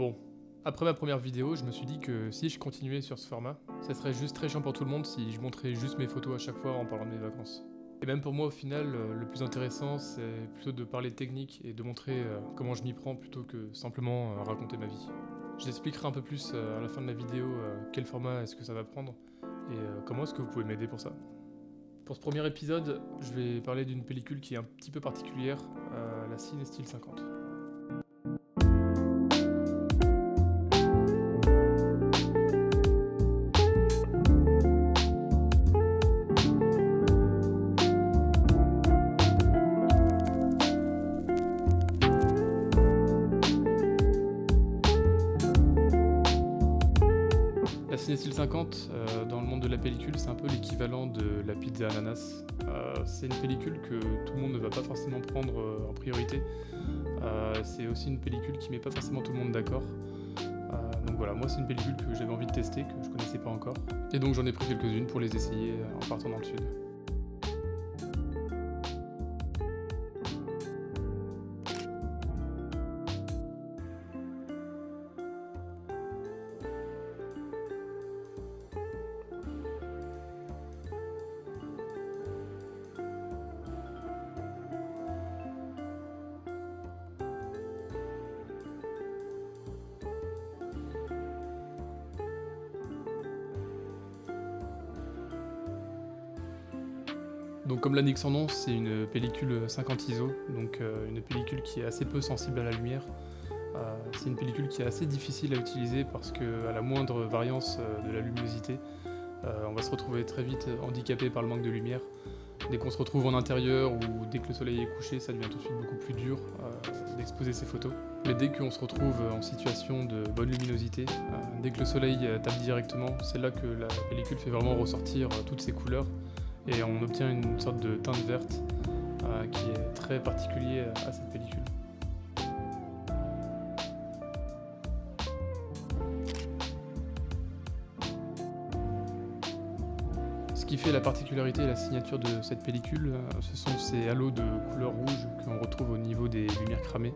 Bon, après ma première vidéo, je me suis dit que si je continuais sur ce format, ça serait juste très chiant pour tout le monde si je montrais juste mes photos à chaque fois en parlant de mes vacances. Et même pour moi au final, le plus intéressant c'est plutôt de parler technique et de montrer comment je m'y prends plutôt que simplement raconter ma vie. Je t'expliquerai un peu plus à la fin de la vidéo quel format est-ce que ça va prendre et comment est-ce que vous pouvez m'aider pour ça. Pour ce premier épisode, je vais parler d'une pellicule qui est un petit peu particulière, la Cinestill 50. La Cinestill 50, dans le monde de la pellicule, c'est un peu l'équivalent de la pizza ananas. C'est une pellicule que tout le monde ne va pas forcément prendre en priorité. C'est aussi une pellicule qui met pas forcément tout le monde d'accord. Donc voilà, moi c'est une pellicule que j'avais envie de tester, que je connaissais pas encore. Et donc j'en ai pris quelques-unes pour les essayer en partant dans le sud. Donc comme l'indique son nom, c'est une pellicule 50 ISO, donc une pellicule qui est assez peu sensible à la lumière. C'est une pellicule qui est assez difficile à utiliser parce qu'à la moindre variance de la luminosité, on va se retrouver très vite handicapé par le manque de lumière. Dès qu'on se retrouve en intérieur ou dès que le soleil est couché, ça devient tout de suite beaucoup plus dur d'exposer ses photos. Mais dès qu'on se retrouve en situation de bonne luminosité, dès que le soleil tape directement, c'est là que la pellicule fait vraiment ressortir toutes ses couleurs. Et on obtient une sorte de teinte verte qui est très particulier à cette pellicule. Ce qui fait la particularité et la signature de cette pellicule, ce sont ces halos de couleur rouge qu'on retrouve au niveau des lumières cramées.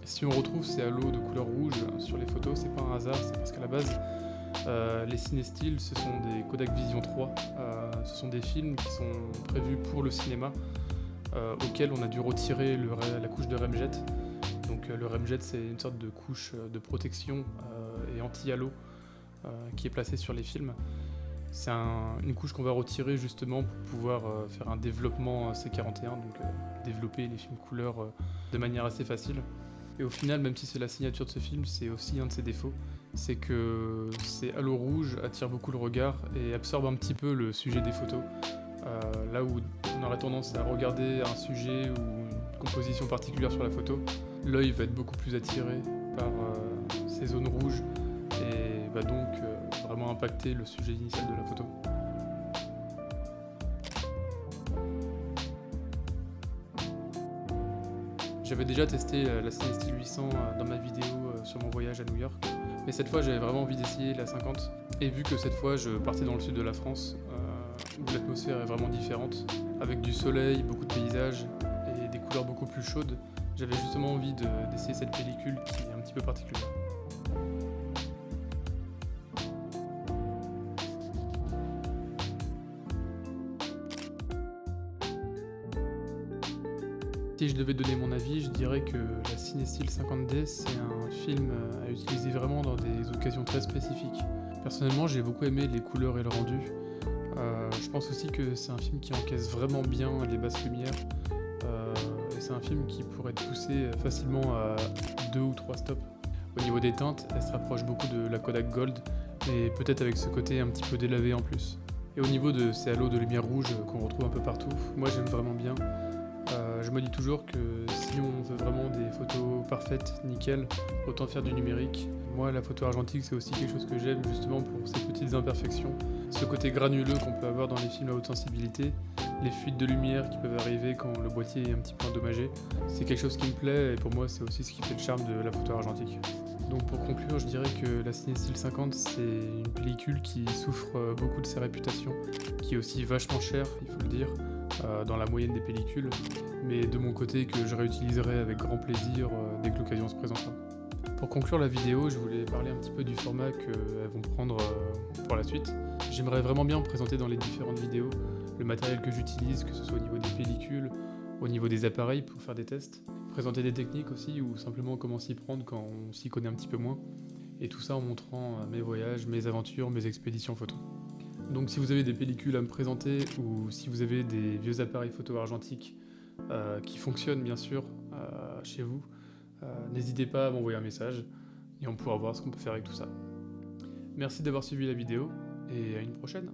Si on retrouve ces halos de couleur rouge sur les photos, c'est pas un hasard, c'est parce qu'à la base, les Cinestill, ce sont des Kodak Vision 3, ce sont des films qui sont prévus pour le cinéma, auxquels on a dû retirer la couche de remjet. Donc le remjet, c'est une sorte de couche de protection et anti-halo qui est placée sur les films. C'est une couche qu'on va retirer justement pour pouvoir faire un développement C41, donc développer les films couleur de manière assez facile. Et au final, même si c'est la signature de ce film, c'est aussi un de ses défauts, c'est que ces halos rouges attirent beaucoup le regard et absorbent un petit peu le sujet des photos. Là où on aurait tendance à regarder un sujet ou une composition particulière sur la photo, l'œil va être beaucoup plus attiré par ces zones rouges et va donc vraiment impacter le sujet initial de la photo. J'avais déjà testé la Cinestill 800 dans ma vidéo sur mon voyage à New York, mais cette fois j'avais vraiment envie d'essayer la 50. Et vu que cette fois je partais dans le sud de la France, où l'atmosphère est vraiment différente, avec du soleil, beaucoup de paysages et des couleurs beaucoup plus chaudes, j'avais justement envie d'essayer cette pellicule qui est un petit peu particulière. Si je devais donner mon avis, je dirais que la Cinestill 50D, c'est un film à utiliser vraiment dans des occasions très spécifiques. Personnellement, j'ai beaucoup aimé les couleurs et le rendu. Je pense aussi que c'est un film qui encaisse vraiment bien les basses lumières. Et c'est un film qui pourrait être poussé facilement à 2 ou 3 stops. Au niveau des teintes, elle se rapproche beaucoup de la Kodak Gold, mais peut-être avec ce côté un petit peu délavé en plus. Et au niveau de ces halos de lumière rouge qu'on retrouve un peu partout, moi j'aime vraiment bien. Je me dis toujours que si on veut vraiment des photos parfaites, nickel, autant faire du numérique. Moi, la photo argentique, c'est aussi quelque chose que j'aime justement pour ces petites imperfections. Ce côté granuleux qu'on peut avoir dans les films à haute sensibilité, les fuites de lumière qui peuvent arriver quand le boîtier est un petit peu endommagé. C'est quelque chose qui me plaît et pour moi, c'est aussi ce qui fait le charme de la photo argentique. Donc pour conclure, je dirais que la Cinestill 50, c'est une pellicule qui souffre beaucoup de sa réputation, qui est aussi vachement chère, il faut le dire, dans la moyenne des pellicules, mais de mon côté que je réutiliserai avec grand plaisir dès que l'occasion se présentera. Pour conclure la vidéo, je voulais parler un petit peu du format qu'elles vont prendre pour la suite. J'aimerais vraiment bien présenter dans les différentes vidéos le matériel que j'utilise, que ce soit au niveau des pellicules, au niveau des appareils pour faire des tests, présenter des techniques aussi ou simplement comment s'y prendre quand on s'y connaît un petit peu moins, et tout ça en montrant mes voyages, mes aventures, mes expéditions photo. Donc si vous avez des pellicules à me présenter ou si vous avez des vieux appareils photo argentiques qui fonctionnent bien sûr chez vous, n'hésitez pas à m'envoyer un message et on pourra voir ce qu'on peut faire avec tout ça. Merci d'avoir suivi la vidéo et à une prochaine.